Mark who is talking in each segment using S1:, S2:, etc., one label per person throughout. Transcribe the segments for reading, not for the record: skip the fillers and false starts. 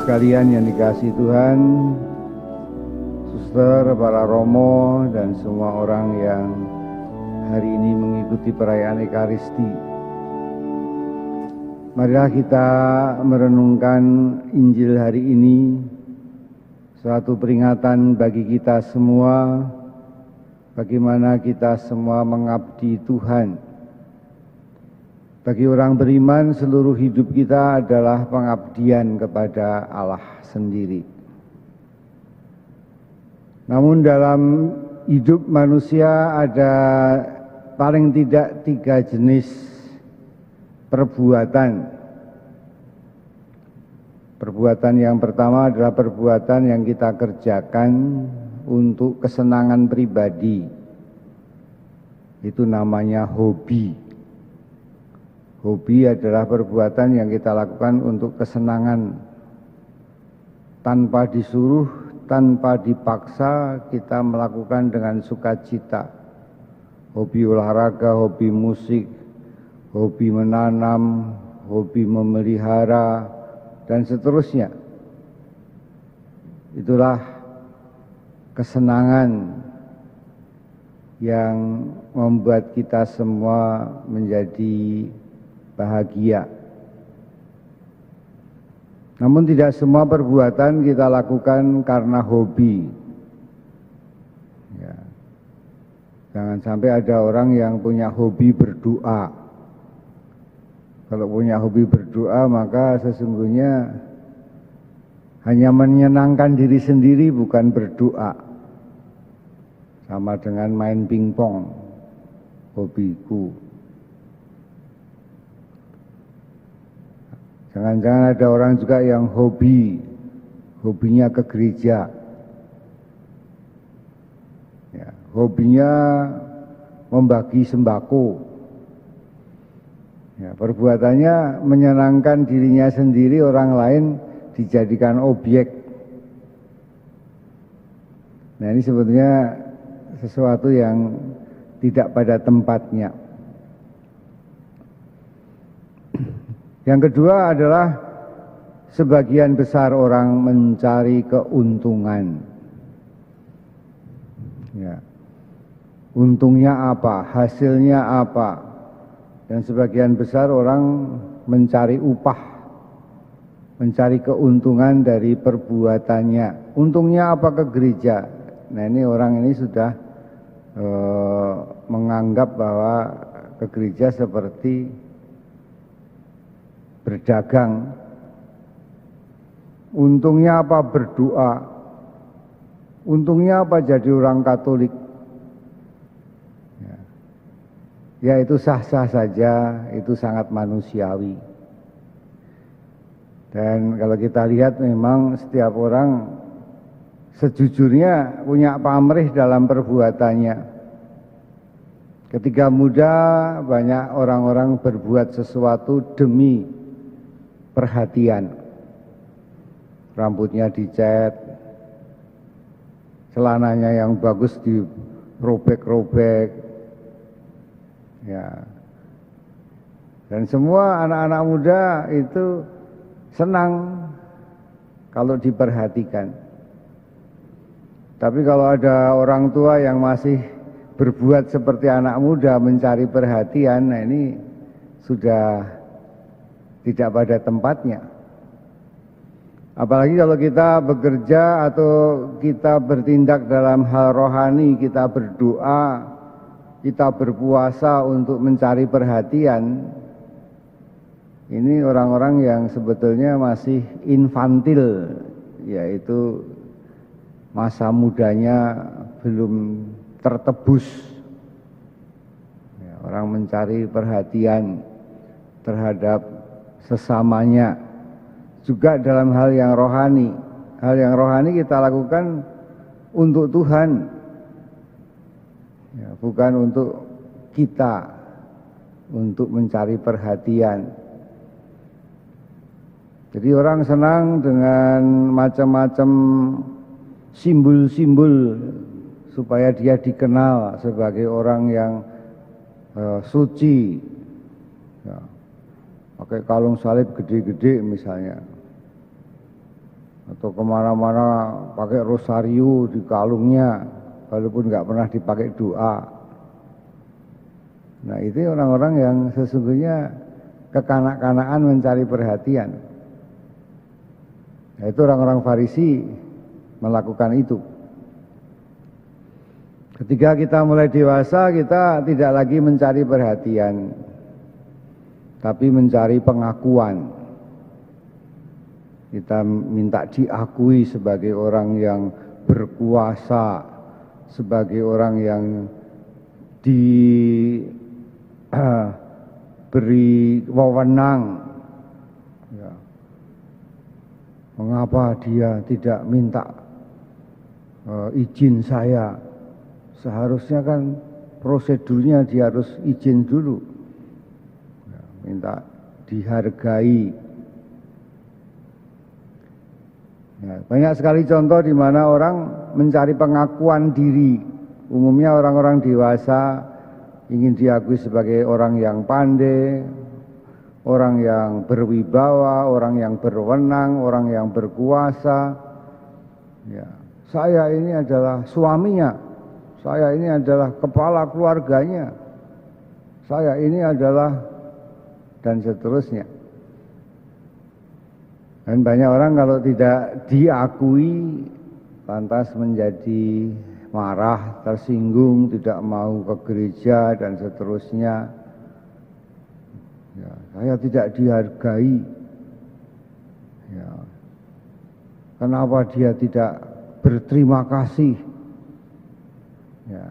S1: sekalian yang dikasihi Tuhan, suster, para romo, dan semua orang yang hari ini mengikuti perayaan Ekaristi. Marilah kita merenungkan Injil hari ini, suatu peringatan bagi kita semua, bagaimana kita semua mengabdi Tuhan. Bagi orang beriman, seluruh hidup kita adalah pengabdian kepada Allah sendiri. Namun dalam hidup manusia ada paling tidak 3 jenis perbuatan. Perbuatan yang pertama adalah perbuatan yang kita kerjakan untuk kesenangan pribadi. Itu namanya hobi. Hobi adalah perbuatan yang kita lakukan untuk kesenangan. Tanpa disuruh, tanpa dipaksa, kita melakukan dengan sukacita. Hobi olahraga, hobi musik, hobi menanam, hobi memelihara, dan seterusnya. Itulah kesenangan yang membuat kita semua menjadi bahagia. Namun tidak semua perbuatan kita lakukan karena hobi. Ya. Jangan sampai ada orang yang punya hobi berdoa. Kalau punya hobi berdoa, maka sesungguhnya hanya menyenangkan diri sendiri, bukan berdoa. Sama dengan main pingpong, hobiku. Jangan-jangan ada orang juga yang hobinya ke gereja. Ya, hobinya membagi sembako. Ya, perbuatannya menyenangkan dirinya sendiri, orang lain dijadikan objek. Nah, ini sebetulnya sesuatu yang tidak pada tempatnya. Yang kedua adalah sebagian besar orang mencari keuntungan. Ya. Untungnya apa, hasilnya apa. Dan sebagian besar orang mencari upah, mencari keuntungan dari perbuatannya. Untungnya apa ke gereja? Nah, ini orang ini sudah menganggap bahwa ke gereja seperti berdagang. Untungnya apa berdoa? Untungnya apa jadi orang Katolik? Ya, itu sah-sah saja, itu sangat manusiawi. Dan kalau kita lihat memang setiap orang sejujurnya punya pamrih dalam perbuatannya. Ketika muda banyak orang-orang berbuat sesuatu demi perhatian. Rambutnya dicat, celananya yang bagus dirobek-robek. Ya. Dan semua anak-anak muda itu senang kalau diperhatikan. Tapi kalau ada orang tua yang masih berbuat seperti anak muda mencari perhatian, nah ini sudah tidak pada tempatnya. Apalagi kalau kita bekerja atau kita bertindak dalam hal rohani, kita berdoa, kita berpuasa untuk mencari perhatian. Ini orang-orang yang sebetulnya masih infantil, yaitu masa mudanya belum tertebus. Ya, orang mencari perhatian terhadap sesamanya, juga dalam hal yang rohani. Hal yang rohani kita lakukan untuk Tuhan, ya, bukan untuk kita, untuk mencari perhatian. Jadi orang senang dengan macam-macam simbol-simbol supaya dia dikenal sebagai orang yang suci. Ya. Pakai kalung salib gede-gede misalnya. atau kemana-mana pakai rosario di kalungnya, walaupun nggak pernah dipakai doa. Nah itu orang-orang yang sesungguhnya kekanak-kanakan mencari perhatian. Nah, itu orang-orang Farisi melakukan itu. Ketika kita mulai dewasa, kita tidak lagi mencari perhatian, tapi mencari pengakuan. Kita minta diakui sebagai orang yang berkuasa, sebagai orang yang diberi wewenang. Ya. Mengapa dia tidak minta izin saya? Seharusnya kan prosedurnya dia harus izin dulu. Ya, minta dihargai. Ya, banyak sekali contoh di mana orang mencari pengakuan diri. Umumnya orang-orang dewasa ingin diakui sebagai orang yang pandai, orang yang berwibawa, orang yang berwenang, orang yang berkuasa. Ya, saya ini adalah suaminya, saya ini adalah kepala keluarganya, saya ini adalah, dan seterusnya. Dan banyak orang kalau tidak diakui lantas menjadi marah, tersinggung, tidak mau ke gereja dan seterusnya. Ya, saya tidak dihargai. Ya. Kenapa dia tidak berterima kasih? Ya.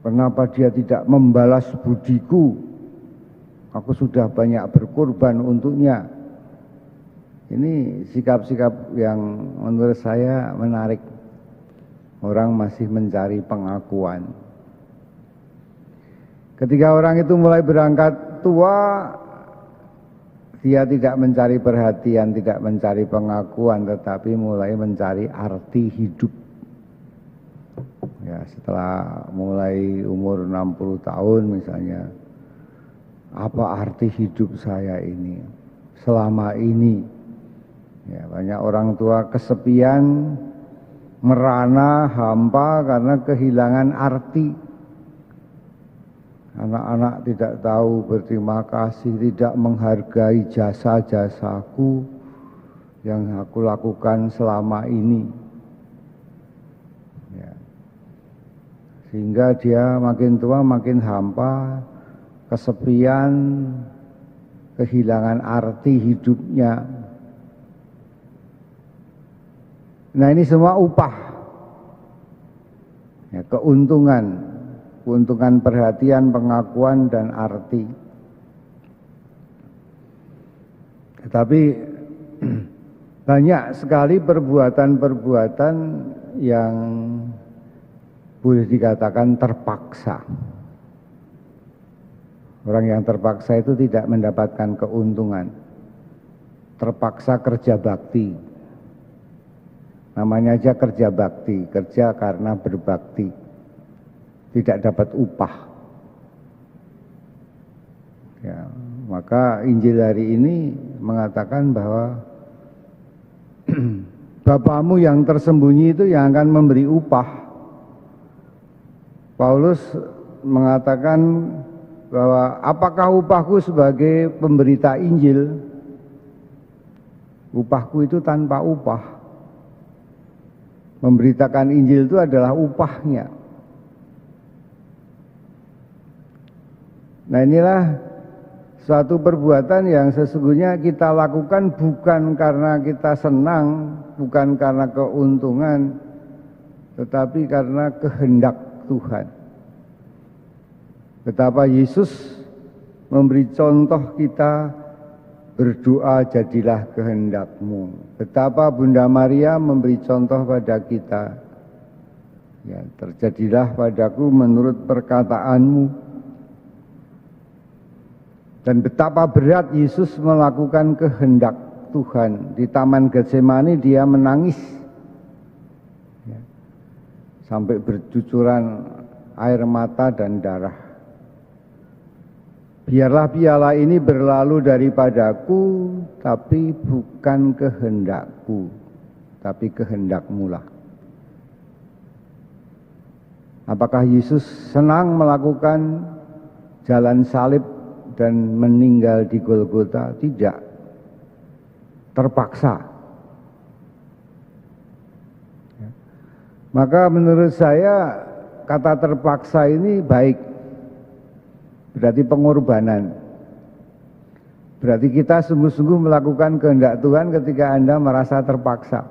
S1: Kenapa dia tidak membalas budiku? Aku sudah banyak berkorban untuknya. Ini sikap-sikap yang menurut saya menarik. Orang masih mencari pengakuan. Ketika orang itu mulai berangkat tua, dia tidak mencari perhatian, tidak mencari pengakuan, tetapi mulai mencari arti hidup. Ya, setelah mulai umur 60 tahun misalnya, apa arti hidup saya ini selama ini? Ya, banyak orang tua kesepian, merana, hampa karena kehilangan arti. Anak-anak tidak tahu berterima kasih, tidak menghargai jasa-jasaku yang aku lakukan selama ini. Ya. Sehingga dia makin tua makin hampa, kesepian, kehilangan arti hidupnya. Nah ini semua upah, ya, keuntungan perhatian, pengakuan dan arti. Tetapi banyak sekali perbuatan-perbuatan yang boleh dikatakan terpaksa. Orang yang terpaksa itu tidak mendapatkan keuntungan. Terpaksa kerja bakti. Namanya aja kerja bakti, kerja karena berbakti, tidak dapat upah. Ya, maka Injil hari ini mengatakan bahwa Bapamu yang tersembunyi itu yang akan memberi upah. Paulus mengatakan bahwa apakah upahku sebagai pemberita Injil? Upahku itu tanpa upah. Memberitakan Injil itu adalah upahnya. Nah inilah suatu perbuatan yang sesungguhnya kita lakukan bukan karena kita senang, bukan karena keuntungan, tetapi karena kehendak Tuhan. Betapa Yesus memberi contoh kita, berdoa jadilah kehendakmu. Betapa Bunda Maria memberi contoh pada kita, ya, terjadilah padaku menurut perkataanmu. Dan betapa berat Yesus melakukan kehendak Tuhan. Di Taman Getsemani dia menangis, ya, sampai bercucuran air mata dan darah. Biarlah piala ini berlalu daripadaku, tapi bukan kehendakku, tapi kehendak-Mu lah. Apakah Yesus senang melakukan jalan salib dan meninggal di Golgota? Tidak. Terpaksa. Maka menurut saya kata terpaksa ini baik. Berarti pengorbanan. Berarti kita sungguh-sungguh melakukan kehendak Tuhan ketika Anda merasa terpaksa.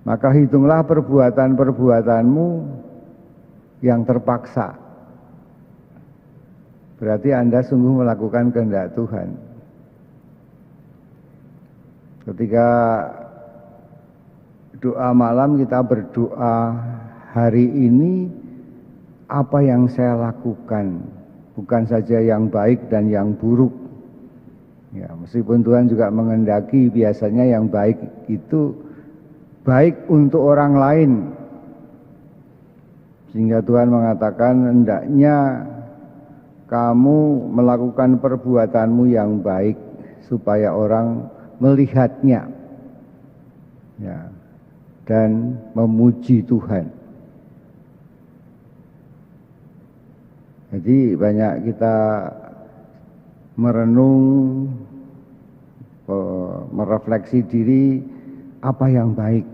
S1: Maka hitunglah perbuatan-perbuatanmu yang terpaksa. Berarti Anda sungguh melakukan kehendak Tuhan. Ketika doa malam kita berdoa, hari ini apa yang saya lakukan, bukan saja yang baik dan yang buruk. Ya, meskipun Tuhan juga menghendaki biasanya yang baik itu baik untuk orang lain. Sehingga Tuhan mengatakan hendaknya kamu melakukan perbuatanmu yang baik supaya orang melihatnya. Ya, dan memuji Tuhan. Jadi banyak kita merenung, merefleksi diri apa yang baik.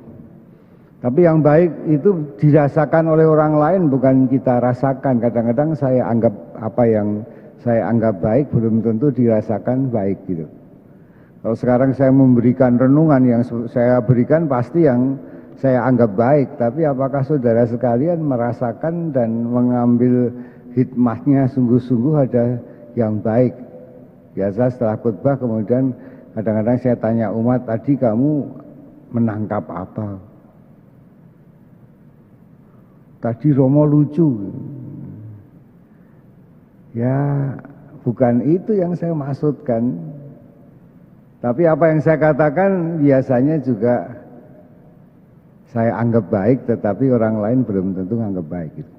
S1: Tapi yang baik itu dirasakan oleh orang lain, bukan kita rasakan. Kadang-kadang saya anggap apa yang saya anggap baik belum tentu dirasakan baik gitu. Kalau sekarang saya memberikan renungan, yang saya berikan pasti yang saya anggap baik. Tapi apakah saudara sekalian merasakan dan mengambil hikmahnya sungguh-sungguh ada yang baik? Biasa setelah khotbah kemudian kadang-kadang saya tanya umat, tadi kamu menangkap apa? Tadi Romo lucu. Ya, bukan itu yang saya maksudkan. Tapi apa yang saya katakan biasanya juga saya anggap baik, tetapi orang lain belum tentu anggap baik gitu.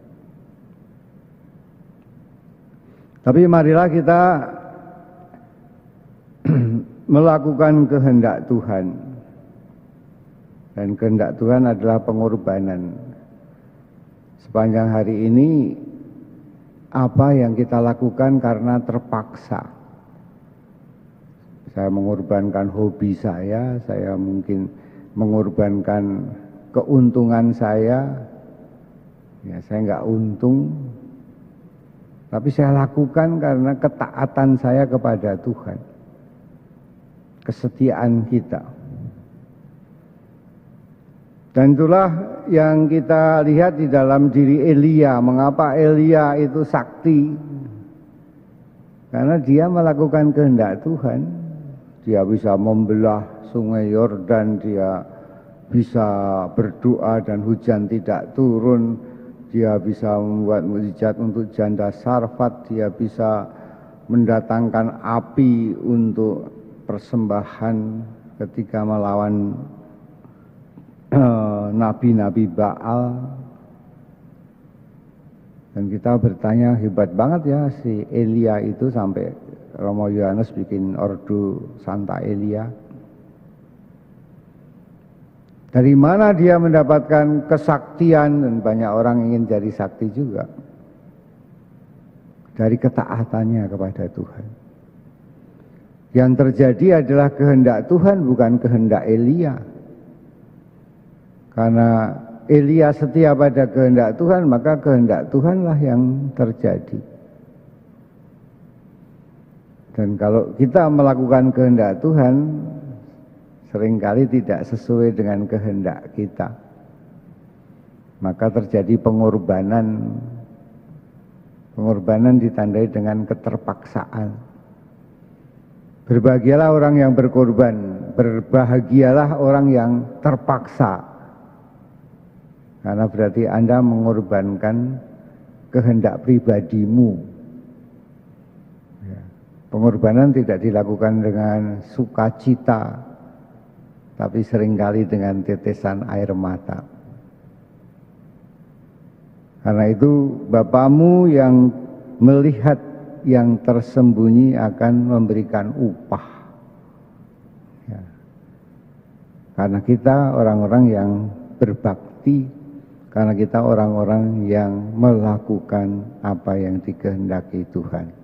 S1: Tapi marilah kita melakukan kehendak Tuhan. Dan kehendak Tuhan adalah pengorbanan. Sepanjang hari ini apa yang kita lakukan karena terpaksa. Saya mengorbankan hobi saya mungkin mengorbankan keuntungan saya. Ya, saya enggak untung. Tapi saya lakukan karena ketaatan saya kepada Tuhan. Kesetiaan kita. Dan itulah yang kita lihat di dalam diri Elia. Mengapa Elia itu sakti? Karena dia melakukan kehendak Tuhan. Dia bisa membelah sungai Yordan, dia bisa berdoa dan hujan tidak turun. Dia bisa membuat mukjizat untuk janda Sarfat, dia bisa mendatangkan api untuk persembahan ketika melawan nabi-nabi Baal. Dan kita bertanya, hebat banget ya si Elia itu, sampai Romo Yohanes bikin ordo Santa Elia. Dari mana dia mendapatkan kesaktian? Dan banyak orang ingin jadi sakti juga. Dari ketaatannya kepada Tuhan. Yang terjadi adalah kehendak Tuhan, bukan kehendak Elia. Karena Elia setia pada kehendak Tuhan, maka kehendak Tuhanlah yang terjadi. Dan kalau kita melakukan kehendak Tuhan, seringkali tidak sesuai dengan kehendak kita. Maka terjadi pengorbanan. Pengorbanan ditandai dengan keterpaksaan. Berbahagialah orang yang berkorban, berbahagialah orang yang terpaksa. Karena berarti Anda mengorbankan kehendak pribadimu. Pengorbanan tidak dilakukan dengan sukacita, tapi seringkali dengan tetesan air mata. Karena itu Bapamu yang melihat yang tersembunyi akan memberikan upah. Ya. Karena kita orang-orang yang berbakti, karena kita orang-orang yang melakukan apa yang dikehendaki Tuhan.